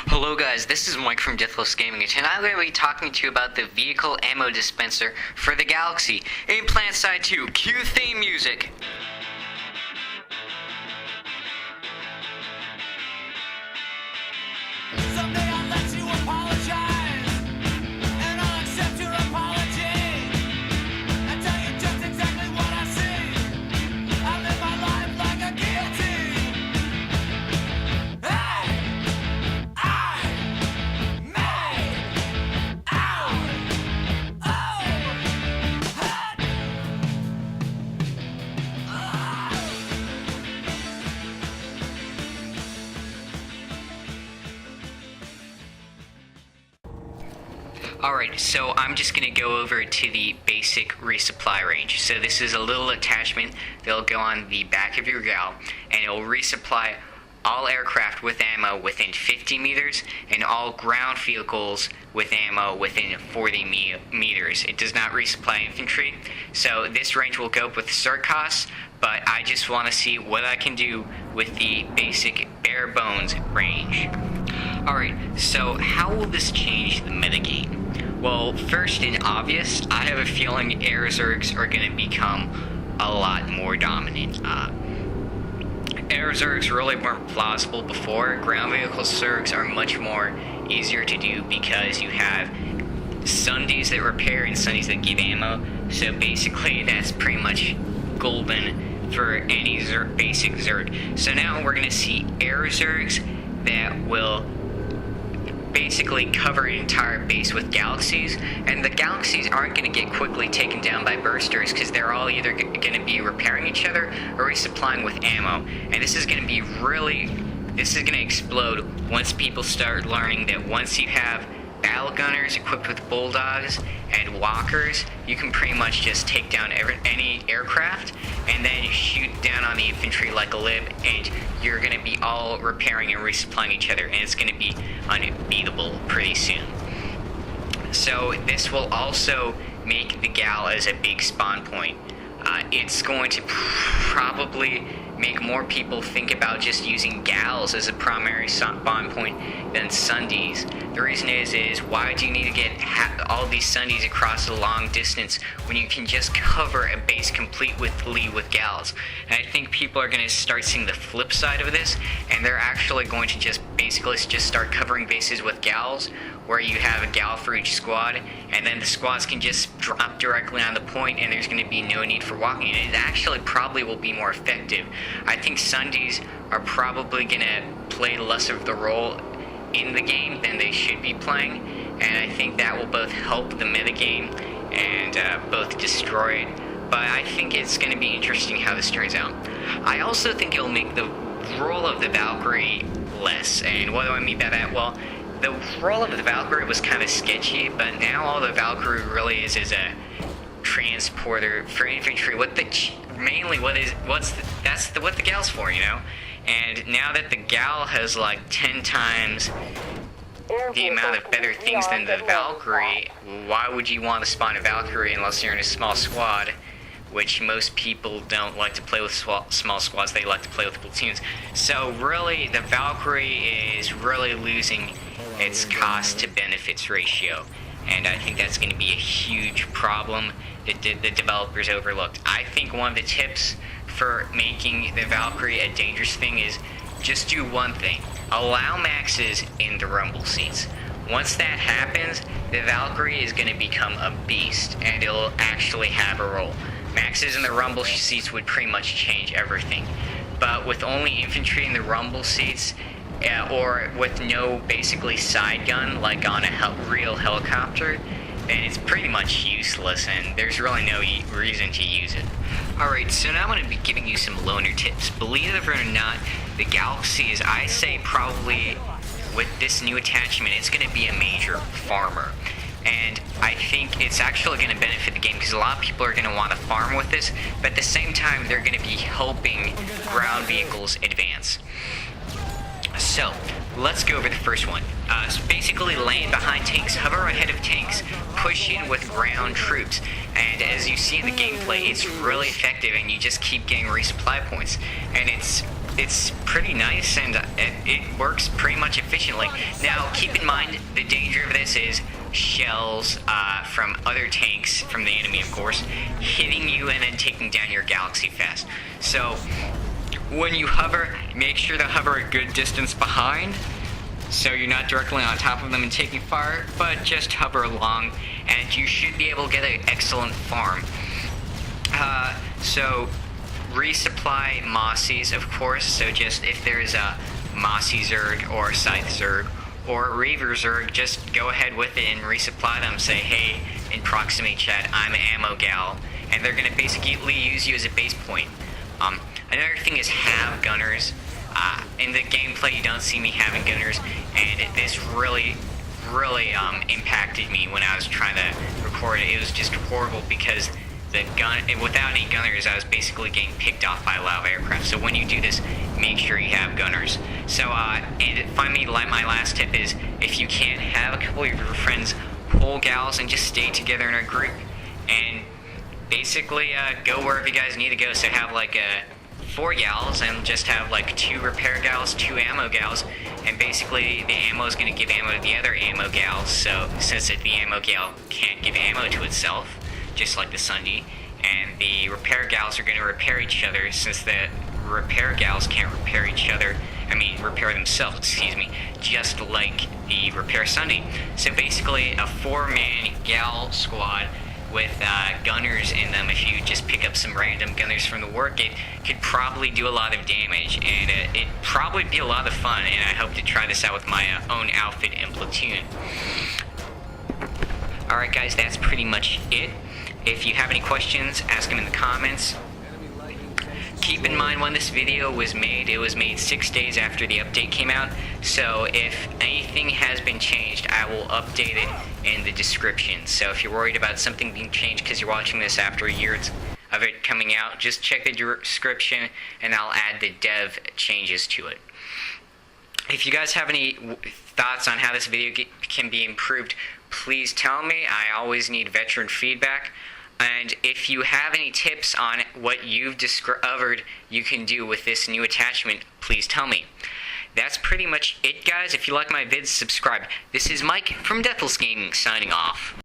Hello guys, this is Mike from Deathless Gaming, and tonight I'm going to be talking to you about the vehicle ammo dispenser for the Galaxy in Planetside 2. Cue theme music! Someday I'll let you apologize, and I'll accept your apology, and tell you just exactly what I see. I live my life like a guillotine. Hey, I made out Alright, so I'm just going to go over to the basic resupply range. So this is a little attachment that'll go on the back of your gal, and it'll resupply all aircraft with ammo within 50 meters and all ground vehicles with ammo within 40 meters. It does not resupply infantry, so this range will go up with start costs, but I just want to see what I can do with the basic bare bones range. Alright, so how will this change the metagame? Well, first and obvious, I have a feeling air zergs are going to become a lot more dominant. Air zergs really weren't plausible before. Ground vehicle zergs are much more easier to do because you have Sundays that repair and Sundays that give ammo. So basically, that's pretty much golden for any basic zerg. So now we're going to see air zergs that will basically cover an entire base with galaxies, and the galaxies aren't going to get quickly taken down by bursters because they're all either going to be repairing each other or resupplying with ammo, and this is going to explode once people start learning that once you have battle gunners equipped with bulldogs and walkers, you can pretty much just take down any aircraft and then shoot down on the infantry like a lib, and you're going to be all repairing and resupplying each other, and it's going to be unbeatable pretty soon. So this will also make the gal as a big spawn point. It's going to probably make more people think about just using gals as a primary spawn point than Sundays. The reason is why do you need to get all these Sundays across a long distance when you can just cover a base completely with gals? And I think people are going to start seeing the flip side of this, and they're actually going to just basically just start covering bases with gals, where you have a gal for each squad, and then the squads can just drop directly on the point, and there's going to be no need for walking. And it actually probably will be more effective. I think Sundays are probably going to play less of the role in the game than they should be playing, and I think that will both help the metagame and both destroy it. But I think it's going to be interesting how this turns out. I also think it'll make the role of the Valkyrie less, and what do I mean by that? Well, the role of the Valkyrie was kind of sketchy, but now all the Valkyrie really is a transporter for infantry. What the gal's for, you know? And now that the gal has like 10 times the amount of better things than the Valkyrie, why would you want to spawn a Valkyrie unless you're in a small squad? Which most people don't like to play with small squads, they like to play with platoons. So really, the Valkyrie is really losing its cost to benefits ratio, and I think that's going to be a huge problem that the developers overlooked. I think one of the tips for making the Valkyrie a dangerous thing is just do one thing: allow maxes in the rumble seats. Once that happens, the Valkyrie is going to become a beast, and it'll actually have a role. Maxes in the rumble seats would pretty much change everything, but with only infantry in the rumble seats, or with no basically side gun like on a real helicopter, then it's pretty much useless, and there's really no reason to use it. Alright, so now I'm going to be giving you some loaner tips. Believe it or not, the Galaxy is, I say, probably with this new attachment, it's going to be a major farmer. And I think it's actually going to benefit the game because a lot of people are going to want to farm with this, but at the same time, they're going to be helping ground vehicles advance. So, let's go over the first one. So basically, land behind tanks, hover ahead of tanks, push in with ground troops. And as you see in the gameplay, it's really effective, and you just keep getting resupply points. And it's it's pretty nice, and it works pretty much efficiently. Now, keep in mind, the danger of this is shells from other tanks, from the enemy of course, hitting you and then taking down your galaxy fast. So, when you hover, make sure to hover a good distance behind, so you're not directly on top of them and taking fire, but just hover along, and you should be able to get an excellent farm. So, resupply Mossies, of course, so just if there's a Mossy Zerg or Scythe Zerg or Reaver Zerg, just go ahead with it and resupply them. Say, hey, in proximity chat, I'm Ammo Gal, and they're going to basically use you as a base point. Another thing is have gunners. In the gameplay, you don't see me having gunners, and this really impacted me when I was trying to record it. It was just horrible because without any gunners, I was basically getting picked off by a lot of aircraft. So when you do this, make sure you have gunners. So, and finally, my last tip is, if you can't, have a couple of your friends pull gals and just stay together in a group, and basically go wherever you guys need to go. So have like 4 gals and just have like 2 repair gals, 2 ammo gals, and basically the ammo is going to give ammo to the other ammo gals. So since the ammo gal can't give ammo to itself, just like the Sunday, and the repair gals are going to repair each other, since the repair gals can't repair each other, repair themselves, excuse me, just like the repair Sunday. So basically a 4-man gal squad with gunners in them, if you just pick up some random gunners from the workgate, could probably do a lot of damage, and it'd probably be a lot of fun, and I hope to try this out with my own outfit and platoon. Alright guys, that's pretty much it. If you have any questions, ask them in the comments. Keep in mind when this video was made, it was made 6 days after the update came out, so if anything has been changed, I will update it in the description. So if you're worried about something being changed because you're watching this after a year of it coming out, just check the description and I'll add the dev changes to it. If you guys have any thoughts on how this video can be improved, please tell me. I always need veteran feedback. And if you have any tips on what you've discovered you can do with this new attachment, please tell me. That's pretty much it, guys. If you like my vids, subscribe. This is Mike from Deathless Gaming signing off.